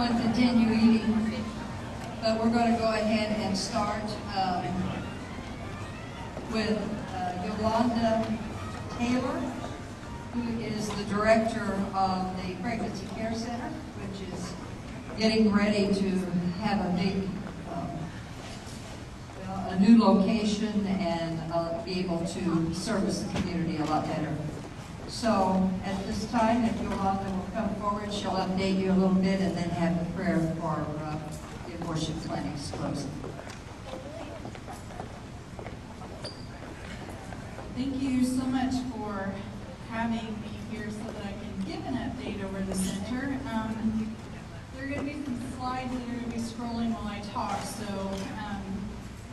want to continue eating, but we're going to go ahead and start with Yolanda Taylor, who is the director of the Pregnancy Care Center, which is getting ready to have a big, a new location and be able to service the community a lot better. So at this time, if Yolanda will come forward, she'll update you a little bit and then have the prayer for the abortion clinics closing. Thank you so much for having me here so that I can give an update over the center. There are going to be some slides that are going to be scrolling while I talk, so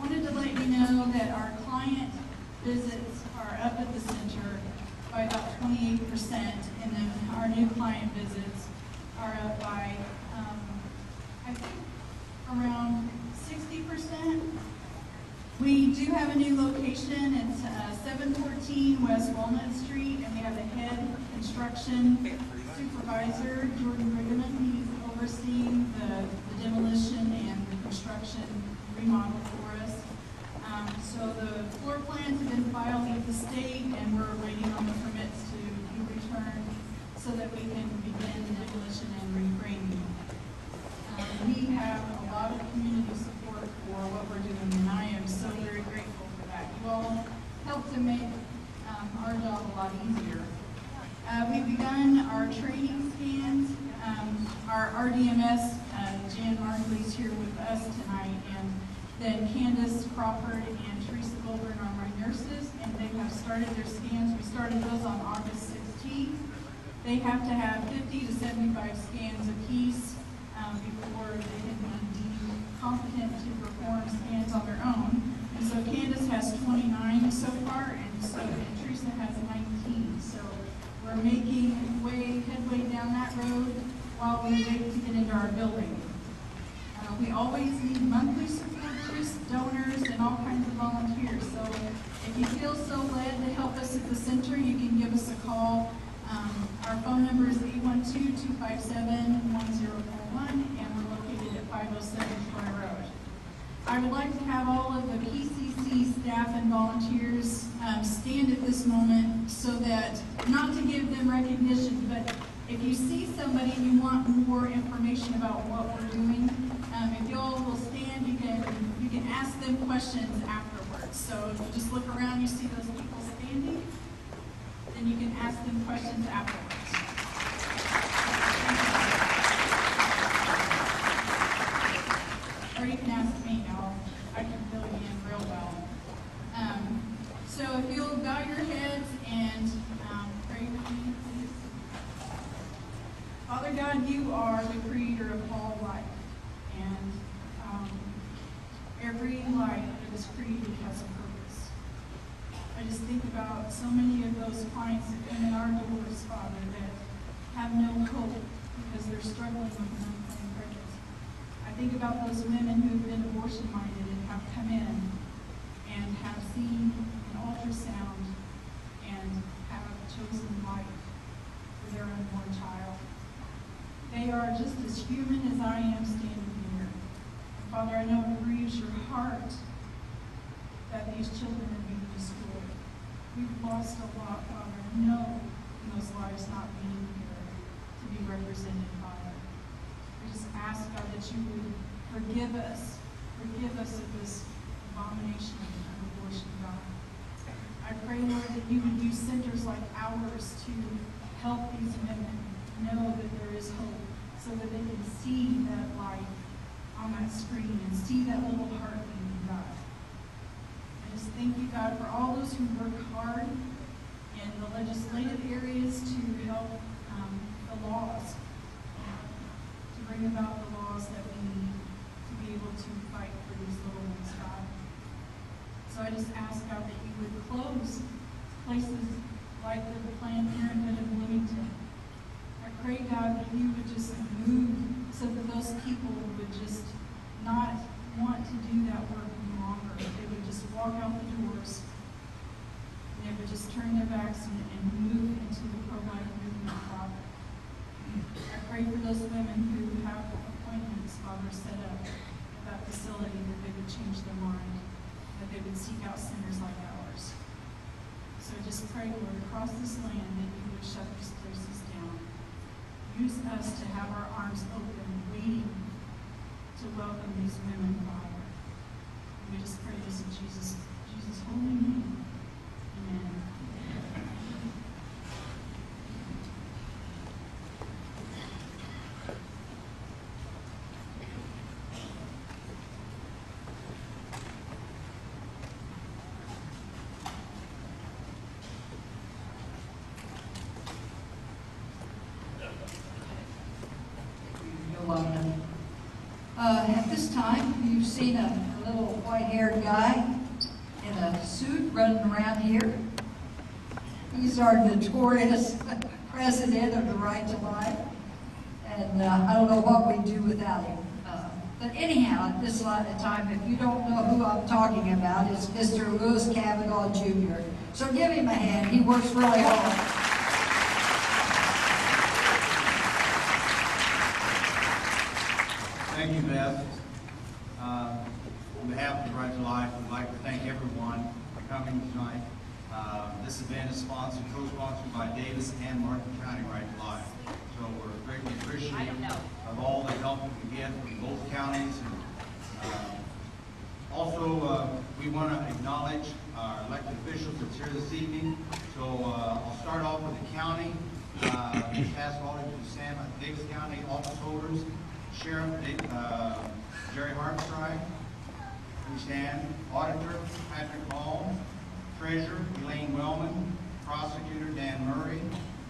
wanted to let you know that our client visits are up at the center by about 28%, and then our new client visits are up by, I think, around 60%. We do have a new location. It's 714 West Walnut Street, and we have the head construction supervisor, Jordan Brigham. He's overseeing the demolition and the construction remodel for us. So the floor plans have been filed with the state, and we're waiting on the permits to be returned so that we can begin demolition and reframing. We have a lot of community support for what we're doing, and I am so very grateful for that. You all help to make our job a lot easier. We've begun our training scans. Our RDMS, Jan Markley's here with us tonight, and then Candace Crawford and Teresa Goldberg are my nurses, and they have started their scans. We started those on August 16th. They have to have 50 to 75 scans apiece before they can be deemed competent to perform scans on their own. And so Candace has 29 so far, and Teresa has 19. So we're making headway down that road while we wait to get into our building. We always need monthly supporters, donors, and all kinds of volunteers. So if you feel so led to help us at the center, you can give us a call. Our phone number is 812-257-1041, and we're located at 507 Troy Road. I would like to have all of the PCC staff and volunteers stand at this moment so that, not to give them recognition, but if you see somebody and you want more information about what we're doing, if you all will stand, you can ask them questions afterwards. So if you just look around, you see those people standing, then you can ask them questions afterwards. Or you can ask me. I can fill you in real well. So if you'll bow your heads and pray with me, please. Father God, you are the creator of all life. And every life that is created has a purpose. I just think about so many of those clients that come in our doors, Father, that have no hope because they're struggling with an unplanned pregnancy. I think about those women who have been abortion-minded and have come in and have seen an ultrasound and have chosen life for their unborn child. They are just as human as I am standing here. And Father, I know it grieves your heart that these children are being destroyed. We've lost a lot, Father. No, in those lives not being here to be represented, Father. We just ask, God, that you would forgive us of this abomination of abortion, God. I pray, Lord, that you would use centers like ours to help these women know that there is hope, so that they can see that light on that screen and see that little heart beating, God. I just thank you, God, for all those who work hard in the legislative areas to help the laws, to bring about the laws that we need to be able to fight for these little ones, God. So I just ask, God, that you would close places like the Planned Parenthood of Bloomington. I pray, God, that you would just move so that those people would just not want to do that work any longer. They would just walk out the doors, and they would just turn their backs and move into the pro-life movement, Father. I pray for those women who have ever set up that facility, that they would change their mind, that they would seek out sinners like ours. So just pray, Lord, across this land that you would shut these places down. Use us to have our arms open, waiting to welcome these women, Father. We just pray this in Jesus' holy name. Amen. At this time, you've seen a little white-haired guy in a suit running around here. He's our notorious president of the Right to Life, and I don't know what we'd do without him. But anyhow, at this time, if you don't know who I'm talking about, it's Mr. Lewis Cavanaugh Jr. So give him a hand. He works really hard. Thank you, Beth. On behalf of the Right to Life, we'd like to thank everyone for coming tonight. This event is co-sponsored by Daviess and Martin County Right to Life. So we're greatly appreciative of all the help we get from both counties. And, also, we want to acknowledge our elected officials that's here this evening. So I'll start off with the county. Pass all to Sam at Daviess County office holders. Sheriff Jerry Harmstride, we stand. Auditor Patrick Hall, Treasurer Elaine Wellman, Prosecutor Dan Murray,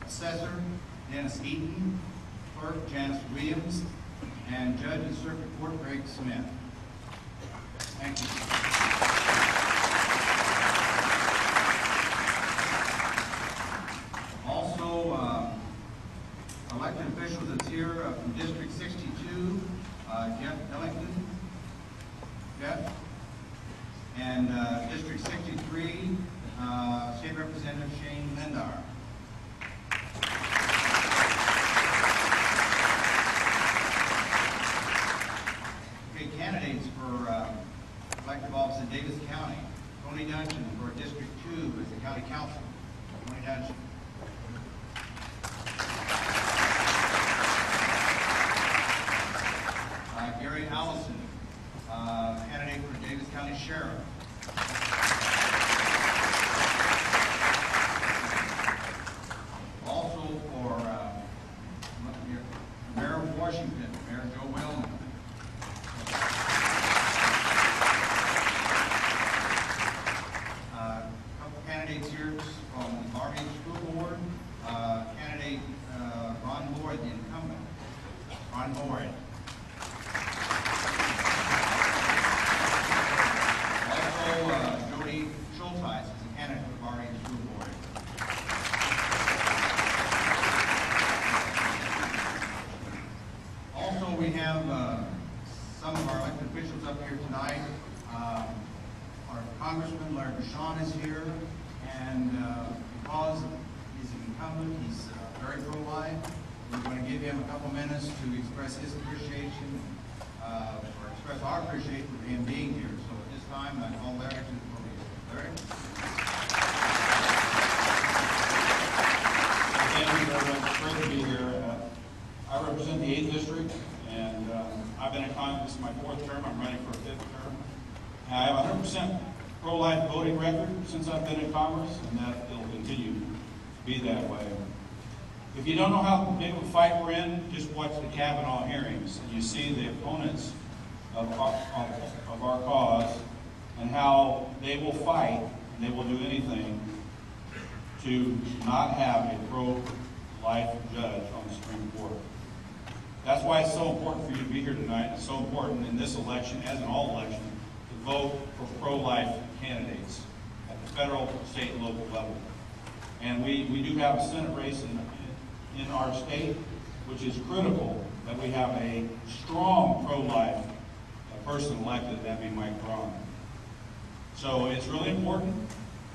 Assessor Dennis Eaton, Clerk Janice Williams, and Judge and Circuit Court Greg Smith. Thank you. Also, elected officials that's here from District 62, Jeff Ellington, Jeff, and District 63, State Representative Shane Lindar. Okay, candidates for elective office in Daviess County. Tony Dungeon for District 2 as the County Council. Tony Dungeon. Gary Allison, candidate for Daviess County Sheriff. Also for Mayor of Washington, Mayor Joe Wellman. A couple candidates here from the Barbados School Board. Candidate Ron Boyd, the incumbent. Ron Boyd. Jody Schulteis is a candidate for Barbados School Board. Also, we have some of our elected officials up here tonight. Our Congressman Larry Bashan is here, and because he's an incumbent, he's very pro-life. We're going to give him a couple minutes to express his appreciation, or express our appreciation for him being here. So at this time, I call Larry to the podium. Larry? Thank you very much. It's great to be here. I represent the 8th District, and I've been in Congress. This is my 4th term. I'm running for a 5th term. And I have a 100% pro-life voting record since I've been in Congress, and that will continue to be that way. If you don't know how big of a fight we're in, just watch the Kavanaugh hearings, and you see the opponents of our cause and how they will fight, and they will do anything to not have a pro-life judge on the Supreme Court. That's why it's so important for you to be here tonight. It's so important in this election, as in all elections, to vote for pro-life candidates at the federal, state, and local level. And we do have a Senate race in our state, which is critical that we have a strong pro-life person elected, that'd be Mike Braun. So it's really important,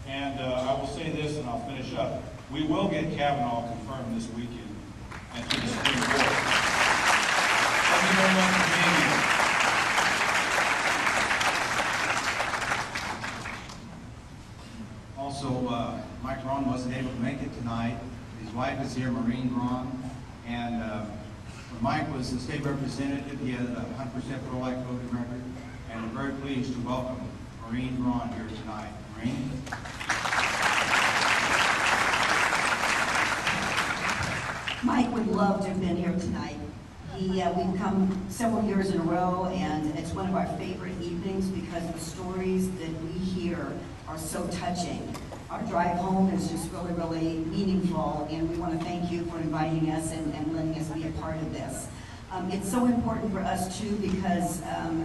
and I will say this and I'll finish up. We will get Kavanaugh confirmed this weekend and to the Supreme Court. Thank you very much for being here. able to make it tonight. His wife is here, Maureen Braun, and when Mike was the state representative, he had a 100% pro-life voting record, and we're very pleased to welcome Maureen Braun here tonight. Maureen? Mike would love to have been here tonight. We've come several years in a row, and it's one of our favorite evenings because the stories that we hear are so touching. Our drive home is just really, really meaningful, and we want to thank you for inviting us and letting us be a part of this. It's so important for us, too, because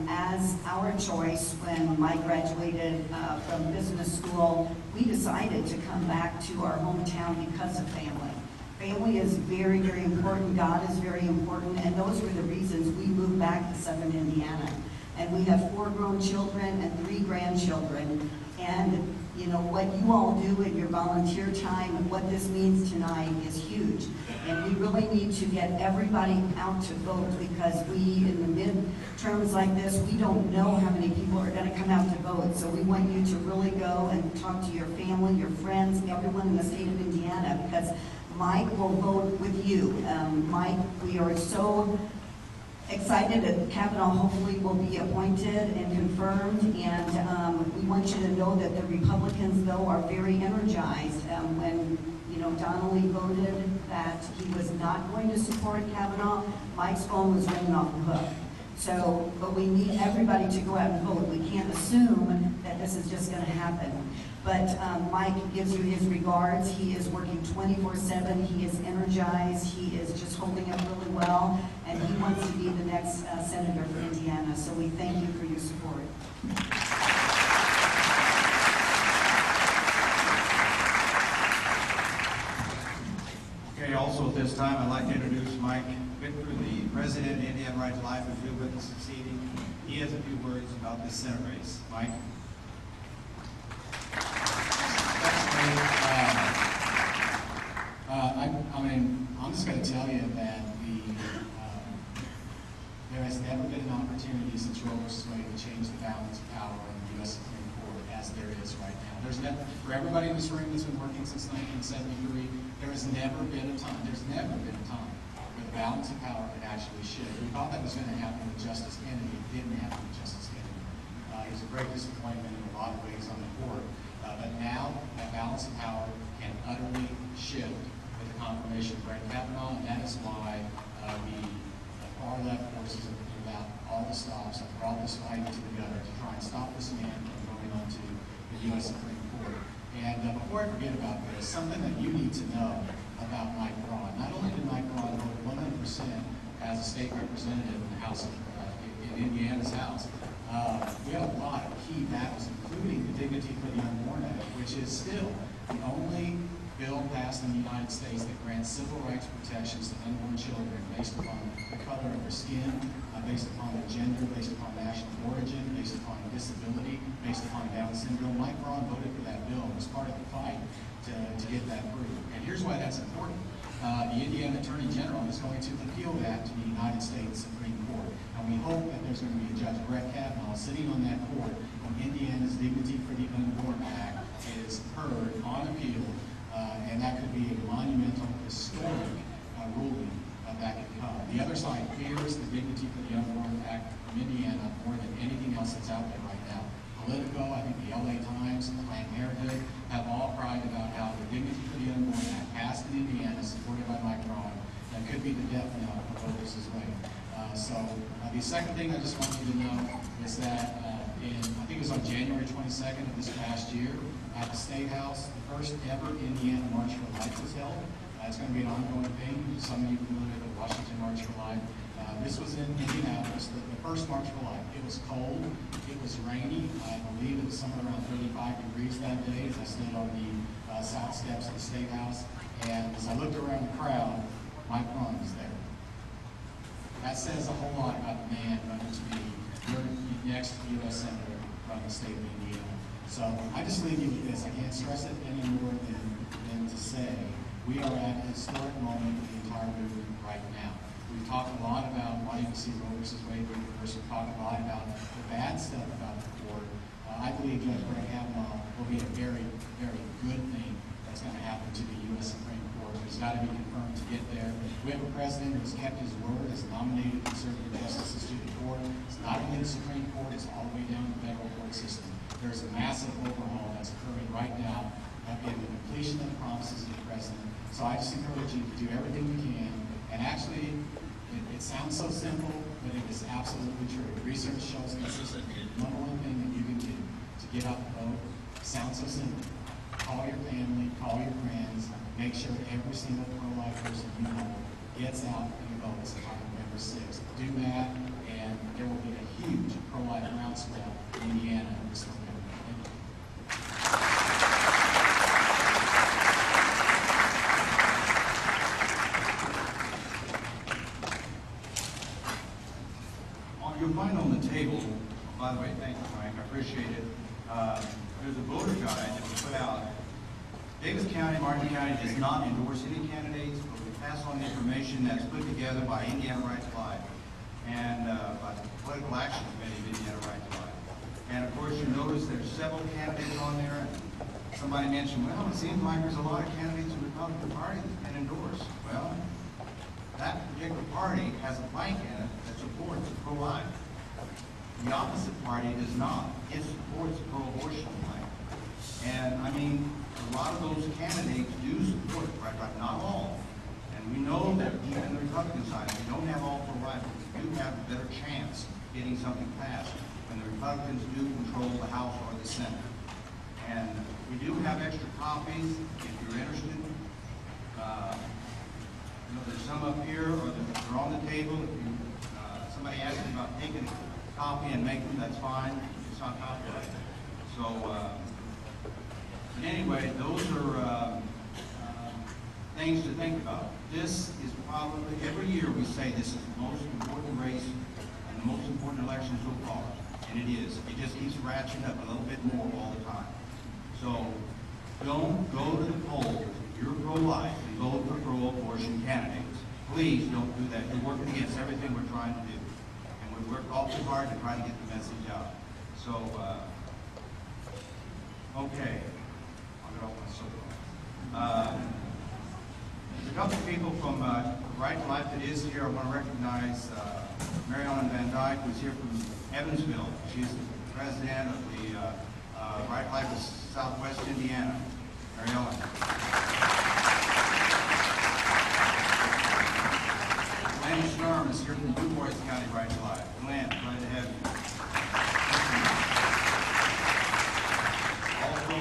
as our choice, when Mike graduated from business school, we decided to come back to our hometown because of family. Family is very, very important. God is very important, and those were the reasons we moved back to Southern Indiana. And we have 4 grown children and 3 grandchildren. And you know, what you all do in your volunteer time and what this means tonight is huge. And we really need to get everybody out to vote because we, in the midterms like this, we don't know how many people are going to come out to vote. So we want you to really go and talk to your family, your friends, everyone in the state of Indiana, because Mike will vote with you. Mike, we are so excited that Kavanaugh hopefully will be appointed and confirmed, and we want you to know that the Republicans, though, are very energized. When Donnelly voted that he was not going to support Kavanaugh, Mike's phone was ringing off the hook. So, but we need everybody to go out and vote. We can't assume that this is just going to happen. But Mike gives you his regards. He is working 24/7. He is energized. He is just holding up really well. And he wants to be the next senator for Indiana. So we thank you for your support. Okay, also at this time, I'd like to introduce Mike Victor, the president of Indiana Right to Life, who's here with us this evening. He has a few words about this Senate race. Mike? I'm just going to tell you that there has never been an opportunity since Roe v. Wade to change the balance of power in the U.S. Supreme Court as there is right now. For everybody in this room that's been working since 1973, there has never been a time where the balance of power could actually shift. We thought that was going to happen with Justice Kennedy. It didn't happen with Justice Kennedy. It was a great disappointment in a lot of ways on the court. But now that balance of power can utterly shift with the confirmation of Brett Kavanaugh, and that is why the far-left forces have pulled out all the stops and brought this fight to the gutter to try and stop this man from going on to the U.S. Supreme Court. And before I forget about this, something that you need to know about Mike Braun. Not only did Mike Braun vote 100% as a state representative in the House of, in Indiana's House, we have a lot of key battles, including the Dignity for the Unborn Act, which is still the only bill passed in the United States that grants civil rights protections to unborn children based upon the color of their skin, based upon their gender, based upon national origin, based upon disability, based upon Down syndrome. Mike Braun voted for that bill and was part of the fight to get that through. And here's why that's important. The Indiana Attorney General is going to appeal that to the United States Supreme Court. And we hope that there's going to be a Judge Brett Kavanaugh sitting on that court when Indiana's Dignity for the Unborn Act is heard on appeal. And that could be a monumental, historic ruling that could come. The other side fears the Dignity for the Unborn Act from Indiana more than anything else that's out there right now. Politico, I think the LA Times, and Planned Parenthood have all cried about how the Dignity for the Unborn Act passed in Indiana, supported by Mike Braun, that could be the death knell of Roe v. Wade. The second thing I just want you to know is that I think it was on January 22nd of this past year at the State House, the first ever Indiana March for Life was held. It's going to be an ongoing thing. Some of you are familiar with the Washington March for Life. This was in Indianapolis, the first March for Life. It was cold, it was rainy. I believe it was somewhere around 35 degrees that day as I stood on the south steps of the State House. And as I looked around the crowd, Mike Braun was there. That says a whole lot about the man running to be your next U.S. Senator from the state of Indiana. So I just leave you with this. I can't stress it any more than to say we are at a historic moment in the entire movement right now. We've talked a lot about wanting to see Roe v. Wade reversed. We've talked a lot about the bad stuff about the court. I believe Judge Brett Kavanaugh will be a very, very good thing that's going to happen to the U.S. Supreme Court. He's got to be confirmed to get there. We have a president who's kept his word, has nominated conservative justices to the court. It's not only the Supreme Court, it's all the way down to the federal court system. There's a massive overhaul that's occurring right now, that being the completion of the promises of the president. So I just encourage you to do everything you can. And actually, it sounds so simple, but it is absolutely true. Research shows consistently the number one thing that you can do to get out the vote sounds so simple. Call your family, call your friends, make sure every single pro-life person you know gets out and votes on November 6th. Do that, and there will be a huge pro-life groundswell in Indiana this November. Thank you. You'll find on the table, by the way, thank you, Mike, I appreciate it. There's a voter guide that we put out. Daviess County, Martin County does not endorse any candidates, but we pass on the information that's put together by Indiana Right to Life and by the Political Action Committee of Indiana Right to Life. And of course, you notice there's several candidates on there. And somebody mentioned, well, it seems like there's a lot of candidates in the Republican Party that's been endorsed. Well, that particular party has a plank in it that supports pro-life. The opposite party does not. It supports pro-abortion plank. And I mean, a lot of those candidates do support it, right? Not all. And we know that even on the Republican side, we don't have all pro-life, but we do have a better chance of getting something passed when the Republicans do control the House or the Senate. And we do have extra copies if you're interested. You know, there's some up here, or they're on the table. If you, somebody asked me about taking a copy and making them, that's fine. It's not copyrighted. So, but anyway, those are things to think about. This is probably, every year we say this is the most important race and the most important election so far. And it is. It just keeps ratcheting up a little bit more all the time. So, don't go to the polls if you're pro-life and vote for pro-abortion candidates. Please don't do that. You're working against everything we're trying to do. And we work awfully hard to try to get the message out. So, okay. I'll get off my soapbox. There's a couple of people from Right to Life that is here. I want to recognize Mary Ellen Van Dyke, who's here from Evansville. She's the president of the Right to Life of Southwest Indiana. Mary Ellen. Glenn Schnurm is here from Du Bois County Right to Life. Glenn, glad to have you. Also,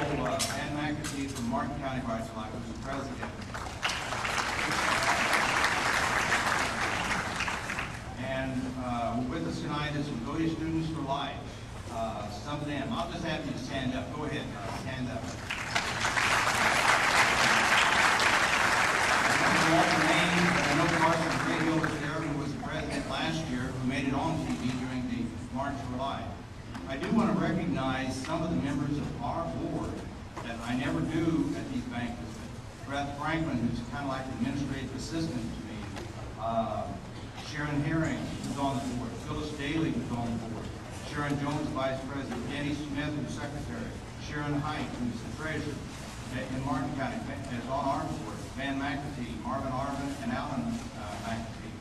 Ann McAtee from Martin County Right to Life, who's the president. And with us tonight is Daviess Students for Life. Some of them. I'll just have you to stand up. Go ahead. Stand up. I know Carson Grayhill was there, who was the president last year, who made it on TV during the March for Life. I do want to recognize some of the members of our board that I never do at these banquets. Brett Franklin, who's kind of like the administrative assistant to me. Sharon Herring, who's on the board. Phyllis Daly, who's on the board. Sharon Jones, vice president. Denny Smith, who's secretary. Sharon Height, who's the treasurer in Martin County, is on our board. Van McAtee, Marvin Arvin, and Alan McAtee.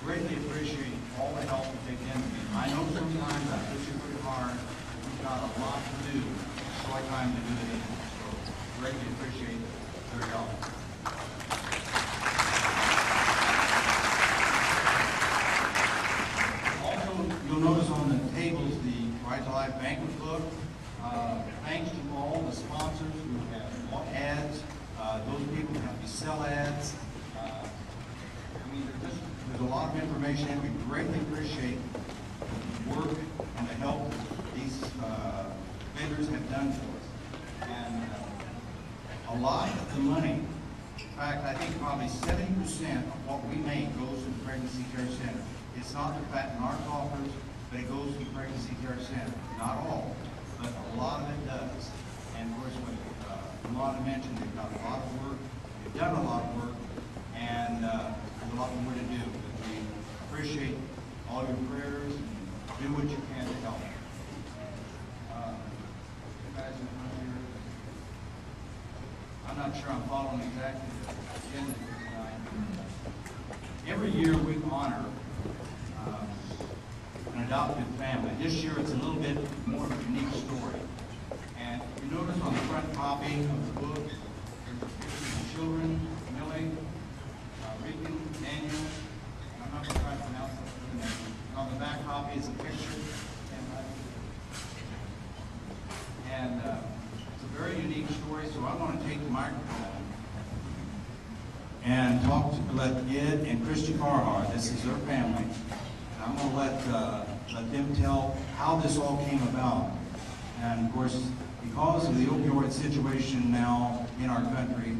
Greatly appreciate all the help that they've given me. I know sometimes I push it pretty hard, but we've got a lot to do. Short time to do it. So greatly appreciate their help. Also, you'll notice on the tables the Right to Life Banquet book. Thanks to all the sponsors who have bought ads. Those people who have to sell ads. I mean, there's a lot of information, and we greatly appreciate the work and the help these vendors have done for us. And a lot of the money, in fact, I think probably 70% of what we make goes to the Pregnancy Care Center. It's not to fatten our coffers, but it goes to the Pregnancy Care Center. Not all, but a lot of it does. And of course, what Luana mentioned, they've got a lot of work, they've done a lot of work, and there's a lot more to do. But we appreciate all your prayers and do what you can to help. Guys in front here. I'm not not sure I'm following exactly the agenda tonight. Every year we honor an adopted family. This year it's a little bit more of a unique story. And if you notice on the front copy of the book, there's pictures of children, Millie, Regan, Daniel, I'm not going to try to pronounce that. On the back copy is a picture. And it's a very unique story, so I want to take the microphone and let Ed and Christy Carhart, this is their family, and I'm going to let them tell how this all came about. And of course, because of the opioid situation now in our country,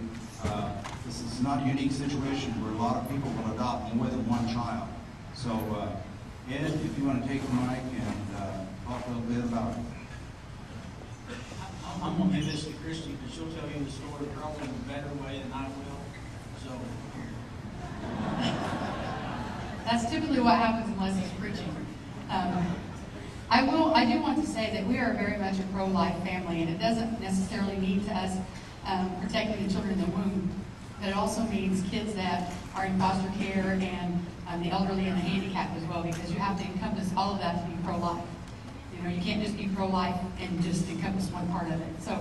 this is not a unique situation where a lot of people will adopt more than one child. So, Ed, if you want to take the mic and talk a little bit about it. I'm going to give this to Christy because she'll tell you the story probably in a better way than I will. So, that's typically what happens unless he's preaching. I do want to say that we are very much a pro-life family, and it doesn't necessarily mean to us protecting the children in the womb, but it also means kids that are in foster care and the elderly and the handicapped as well, because you have to encompass all of that to be pro-life. You know, you can't just be pro-life and just encompass one part of it. So,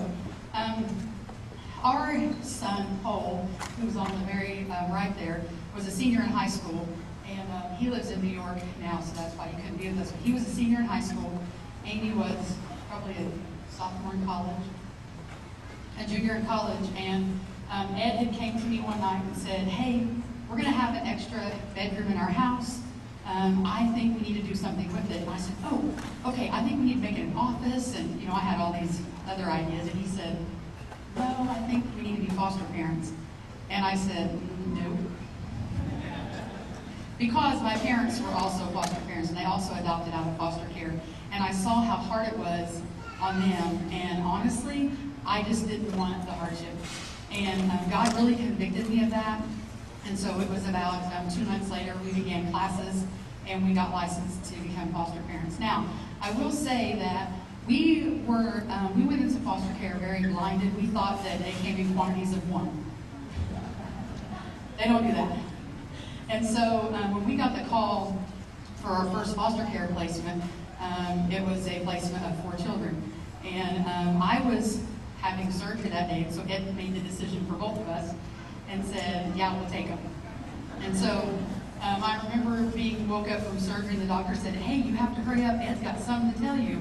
our son, Cole, who's on the very right there, was a senior in high school, and he lives in New York now, so that's why he couldn't be with us. But he was a senior in high school. Amy was probably a sophomore in college, a junior in college, and Ed had came to me one night and said, "Hey, we're going to have an extra bedroom in our house. I think we need to do something with it." And I said, "Oh, okay, I think we need to make it an office." And, you know, I had all these other ideas. And he said, "No, I think we need to be foster parents." And I said, "No." Because my parents were also foster parents, and they also adopted out of foster care. And I saw how hard it was on them. And honestly, I just didn't want the hardship. And God really convicted me of that. And so it was about 2 months later, we began classes, and we got licensed to become foster parents. Now, I will say that we went into foster care very blinded. We thought that they came in quantities of one. They don't do that. And so when we got the call for our first foster care placement, it was a placement of 4 children. And I was having surgery that day, so Ed made the decision for both of us and said, "Yeah, we'll take them." And so I remember being woke up from surgery, and the doctor said, "Hey, you have to hurry up, Ed's got something to tell you."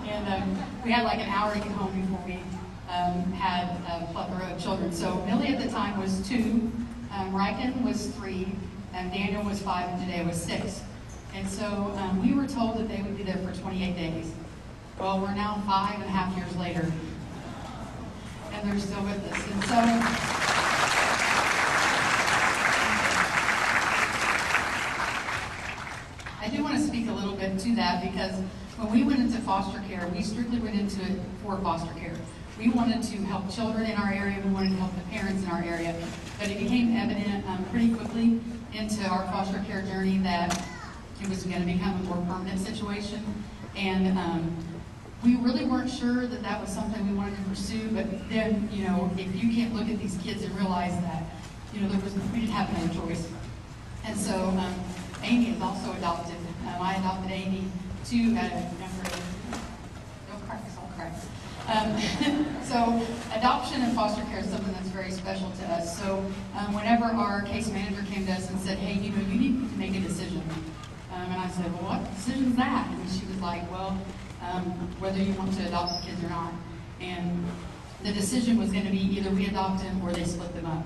And we had like an hour to get home before we had a plethora of children. So Millie at the time was 2, Riken was 3, and Daniel was 5, and Janae was 6. And so we were told that they would be there for 28 days. Well, we're now 5.5 years later, and they're still with us. And so I do want to speak a little bit to that, because when we went into foster care, we strictly went into it for foster care. We wanted to help children in our area, we wanted to help the parents in our area, but it became evident pretty quickly into our foster care journey that it was going to become a more permanent situation. And we really weren't sure that that was something we wanted to pursue, but then, you know, if you can't look at these kids and realize that, you know, we didn't have no choice. And so Amy is also adopted. I adopted Amy don't crack, I'll crack. So adoption and foster care is something that's very special to us. So whenever our case manager came to us and said, "Hey, you know, you need to make a decision." And I said, "Well, what decision is that?" And she was like, "Well, whether you want to adopt the kids or not." And the decision was going to be either we adopt them or they split them up.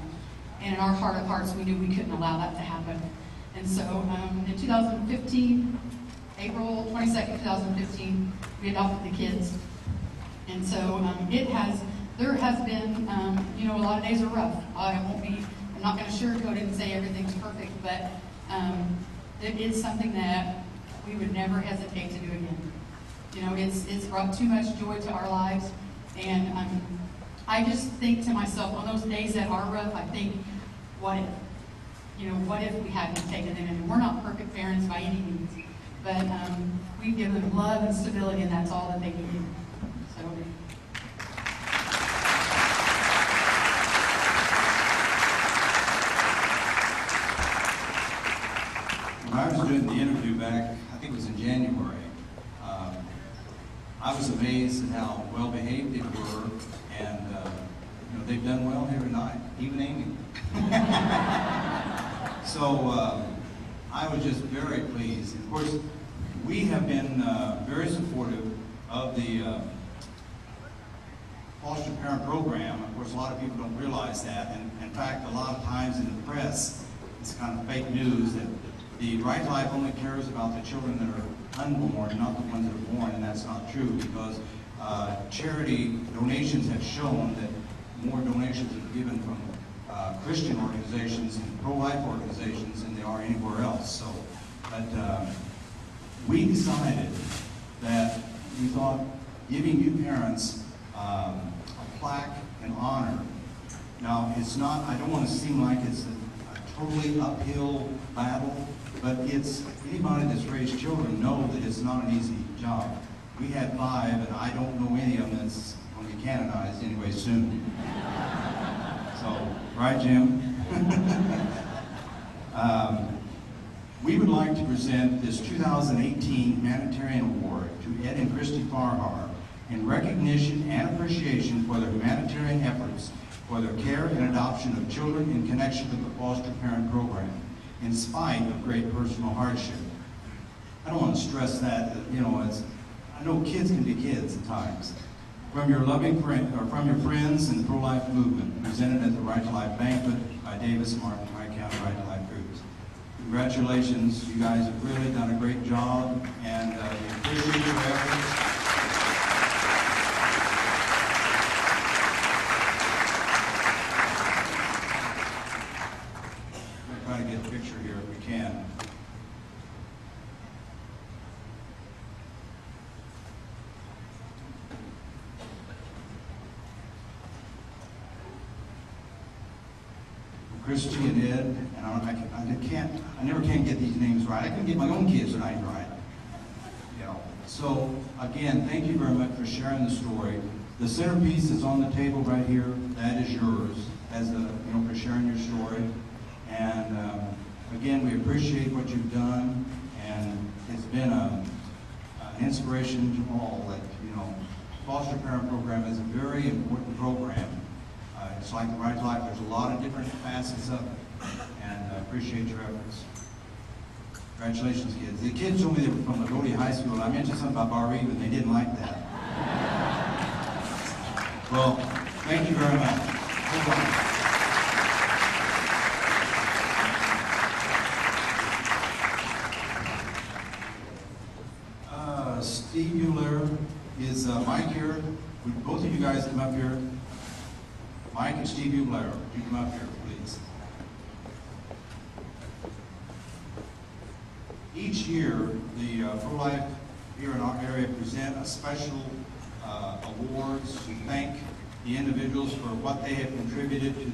And in our heart of hearts, we knew we couldn't allow that to happen. And so in 2015, April 22nd, 2015, we adopted the kids. And so there has been, you know, a lot of days are rough. I'm not going to sugarcoat it and say everything's perfect, but it is something that we would never hesitate to do again. You know, it's brought too much joy to our lives, and I just think to myself, on those days that are rough, I think, what if? You know, what if we hadn't taken them in? And we're not perfect parents by any means, but we give them love and stability, and that's all that they need. So. doing the interview back, I think it was in January, I was amazed at how well behaved they were, and you know, they've done well here tonight, even Amy. So I was just very pleased. Of course, we have been very supportive of the foster parent program. Of course, a lot of people don't realize that, and in fact, a lot of times in the press, it's kind of fake news that the Right to Life only cares about the children that are unborn, not the ones that are born, and that's not true, because charity donations have shown that more donations are given from Christian organizations and pro-life organizations than they are anywhere else. So, but we decided that we thought giving you parents a plaque and honor. Now, it's not, I don't want to seem like it's a totally uphill battle, but it's, anybody that's raised children know that it's not an easy job. We had 5, and I don't know any of them that's going to be canonized anyway soon. So, right, Jim? We would like to present this 2018 Humanitarian Award to Ed and Christy Farhar in recognition and appreciation for their humanitarian efforts for their care and adoption of children in connection with the foster parent program, in spite of great personal hardship. I don't want to stress that, you know, I know kids can be kids at times. From your loving friend, or from your friends in the pro-life movement, presented at the Right to Life Banquet by Daviess and Martin Tri-County Right to Life groups. Congratulations, you guys have really done a great job, and we appreciate your efforts. We're trying to get a picture here if we can. Christy and Ed, and I never can get these names right. I can get my own kids' names right. You know. So again, thank you very much for sharing the story. The centerpiece is on the table right here. That is yours, as the, you know, for sharing your story. And again, we appreciate what you've done, and it's been an inspiration to all. That, you know, foster parent program is a very important program. It's like the Right to Life. There's a lot of different facets of it, and I appreciate your efforts. Congratulations, kids. The kids told me they were from LaGuardia High School. I mentioned something about Bar Eve, and they didn't like that. Well, thank you very much. Hold on. Steve Mueller, is Mike here? Would both of you guys come up here? Mike and Steve Mueller, would you come up here, please? Each year, the pro-life here in our area present a special awards to thank the individuals for what they have contributed to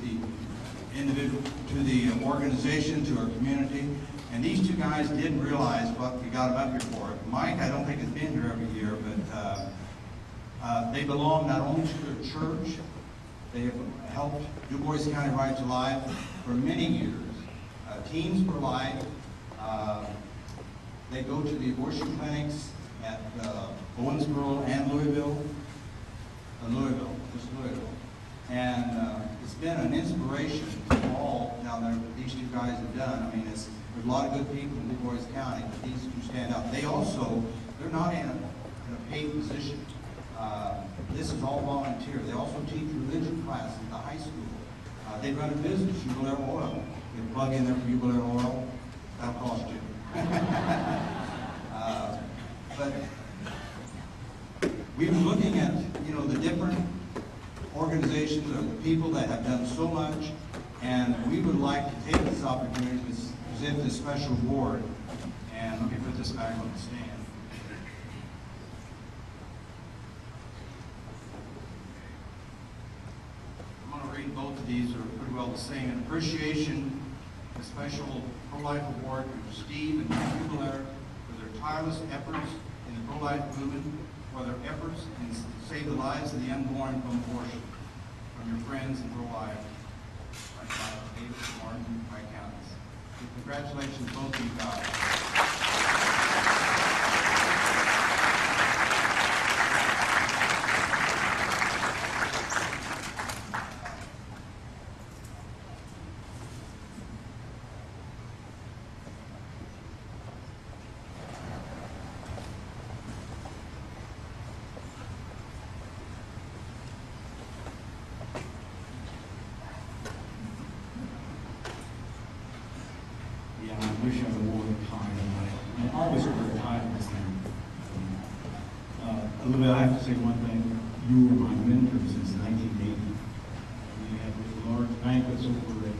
the organization, to our community. And these two guys didn't realize what we got them up here for. Mike, I don't think has been here every year, but they belong not only to their church. They have helped Du Bois County Right to Life for many years. Teams for Life. They go to the abortion clinics at Owensboro and Louisville. Just Louisville. And it's been an inspiration to all down there what these two guys have done. I mean, there's a lot of good people in Du Bois County, but these two stand out. They're not in a paid position. This is all volunteer. They also teach religion classes at the high school. They run a business, Jubilee Oil. You plug in there for Jubilee Oil, that'll cost you. But we were looking at, you know, the different organizations or the people that have done so much, and we would like to take this opportunity to present this special award. And let me put this back on the stand. Both of these are pretty well the same. An appreciation, a special pro-life award to Steve and Mike Mueller for their tireless efforts in the pro-life movement, for their efforts in save the lives of the unborn from abortion. From your friends in pro-life, like Daviess, Martin, Tri-Counties. Congratulations, both of you guys. Yeah, I wish I wore a tie tonight. I always wear a tie this thing. Olivia, I have to say one thing. You were my mentor since 1980. We had these large banquets over at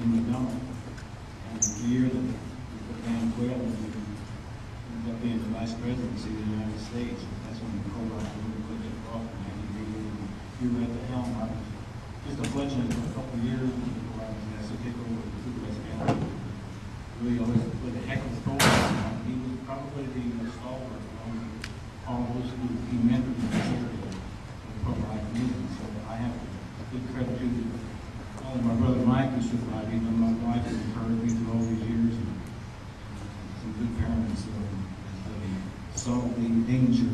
in McDonald. And the year that we put Banquet, we ended up being the vice presidency of the United States. That's when the program really put it off in 1980. You were at the helm. I was just a fledgling for a couple of years before I was asked to take over the Supervisor County. Really always put a heck of a program. He was probably the stalwart among all those who he mentored in this area of the pro-life community. So I have to give credit to not only my brother Mike who stood by me, but my wife who encouraged me through all these years, and some good parents that saw the danger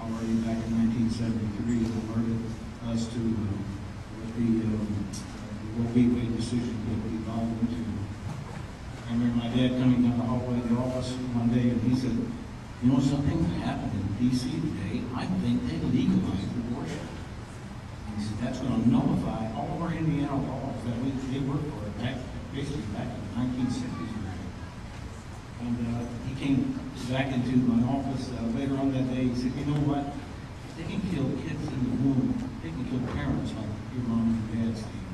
already back in 1973 and alerted us to what we made decision that we evolved into. I remember my dad coming down the hallway of the office one day, and he said, "You know, something happened in D.C. today. I think they legalized abortion." And he said, "That's going to nullify all of our Indiana laws that they worked for basically back in the 1960s." And he came back into my office later on that day. He said, "You know what? They can kill kids in the womb. They can kill parents like your mom and dad, Steve.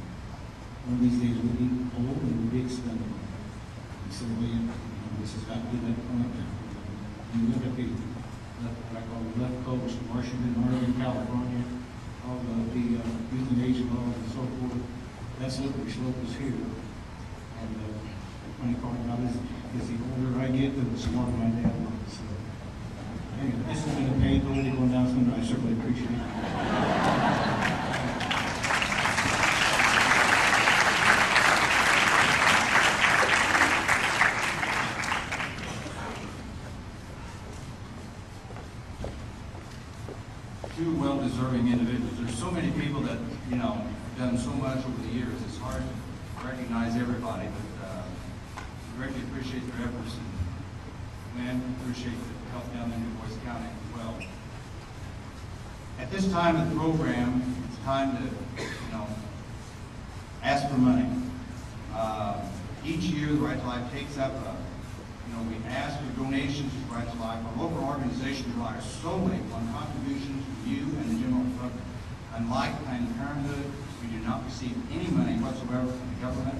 One of these days we'll be old and we'll be expendable." He said, "Well, this has got to be that point now." You look at what I call the left coast, Washington, Northern California, all the euthanasia laws and so forth. That slippery slope is here. And the funny part about it is the older I get, the smarter my dad was. So, anyway, this has been a paid political announcement, but I certainly appreciate it. Two well-deserving individuals. There's so many people that, have done so much over the years. It's hard to recognize everybody, but we greatly appreciate their efforts, and appreciate the help down in Du Bois County as well. At this time of the program, it's time to, ask for money. Each year, the Right to Life takes up we ask for donations to Right to Life. Our local organizations rely solely on contributions from you and the general public. Unlike Planned Parenthood, we do not receive any money whatsoever from the government.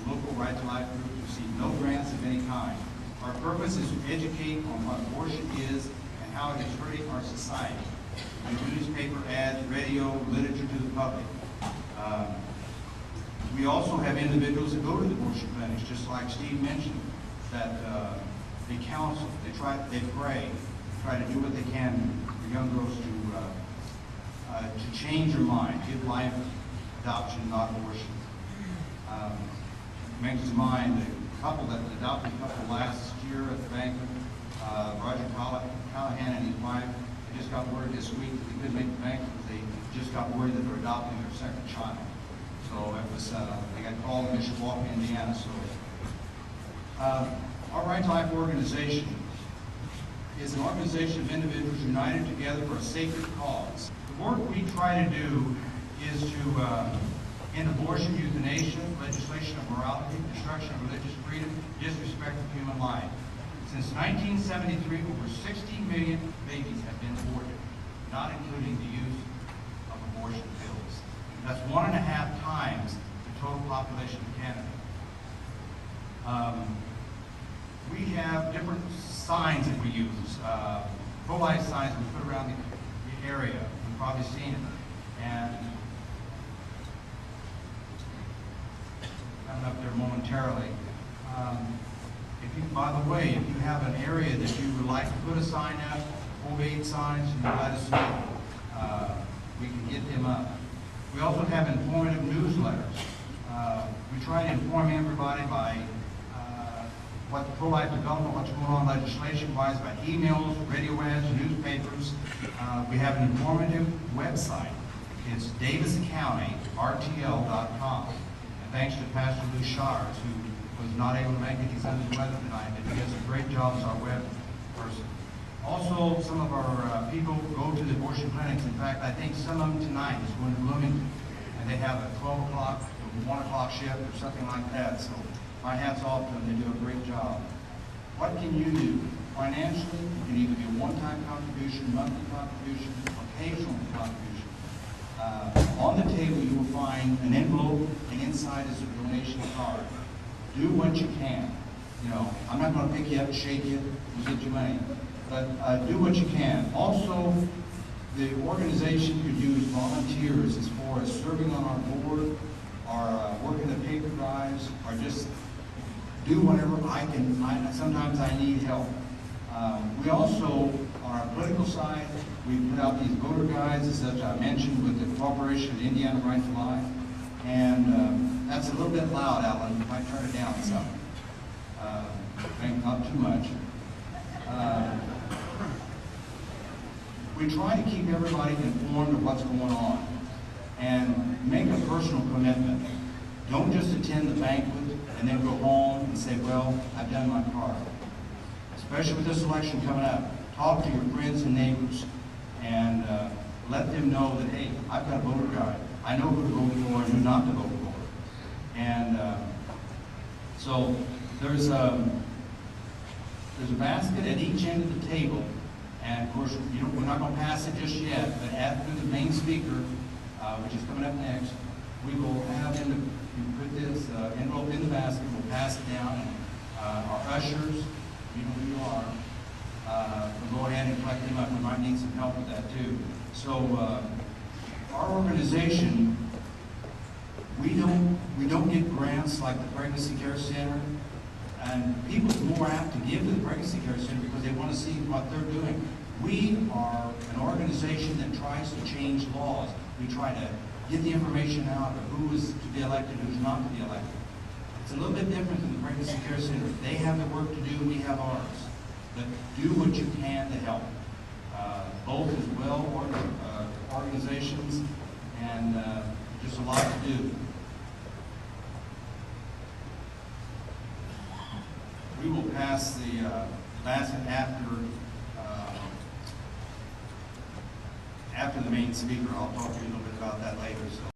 The local Right to Life groups receive no grants of any kind. Our purpose is to educate on what abortion is and how it is hurting our society. We do newspaper ads, radio, literature to the public. We also have individuals that go to the abortion clinics, just like Steve mentioned, that they counsel, they pray, try to do what they can for young girls to change their mind, give life, adoption, not abortion. Brings to mind the couple that adopted a couple last year at the banquet, Roger Callahan and his wife. They just got word this week that they couldn't make the banquet because they just got word that they're adopting their second child. So it was, they got called in Mishawaka, Indiana. So our Right to Life organization is an organization of individuals united together for a sacred cause. The work we try to do is to end abortion, euthanasia, legislation of morality, destruction of religious freedom, disrespect of human life. Since 1973, over 60 million babies have been aborted, not including the use of abortion pills. That's 1.5 times the total population of Canada. We have different signs that we use, pro-life signs that we put around the area. You've probably seen it. And coming up there momentarily. By the way, if you have an area that you would like to put a sign up, 4-8 signs, you let us know. We can get them up. We also have informative newsletters. We try to inform everybody by what the pro-life development, what's going on legislation-wise, by emails, radio ads, newspapers. We have an informative website. It's daviscounty.rtl.com. And thanks to Pastor Lou Shars, who was not able to make it. He's under the weather tonight, but he does a great job as our web person. Also, some of our people go to the abortion clinics. In fact, I think some of them tonight is going to Bloomington, and they have a 12 o'clock, 1 o'clock shift or something like that. So My hat's off to them, they do a great job. What can you do? Financially, you can either do a one-time contribution, monthly contribution, occasional contribution. On the table, you will find an envelope, and inside is a donation card. Do what you can. You know, I'm not going to pick you up, shake you, and get you money, but do what you can. Also, the organization could use volunteers as far as serving on our board, or working the paper drives, or just do whatever I can. Sometimes I need help. We also, on our political side, we put out these voter guides, as such I mentioned, with the cooperation of Indiana Right to Life. And that's a little bit loud, Alan. You might turn it down some. Not too much. We try to keep everybody informed of what's going on and make a personal commitment. Don't just attend the banquet and then go home and say, well, I've done my part. Especially with this election coming up, talk to your friends and neighbors and let them know that, hey, I've got a voter guide. I know who to vote for and who not to vote for. And so there's a basket at each end of the table. And of course, we're not going to pass it just yet, but after the main speaker, which is coming up next, we will have him put this envelope in the basket, we'll pass it down, and our ushers, you know who you are, will go ahead and collect them up. We might need some help with that too. So our organization, we don't get grants like the Pregnancy Care Center, and people are more apt to give to the Pregnancy Care Center because they want to see what they're doing. We are an organization that tries to change laws. We try to get the information out of who is to be elected, who's not to be elected. It's a little bit different than the Pregnancy Care Center. They have the work to do, we have ours. But do what you can to help. Both as well organizations, and just a lot to do. We will pass the basket after the main speaker. I'll talk to you a little bit about that later. So.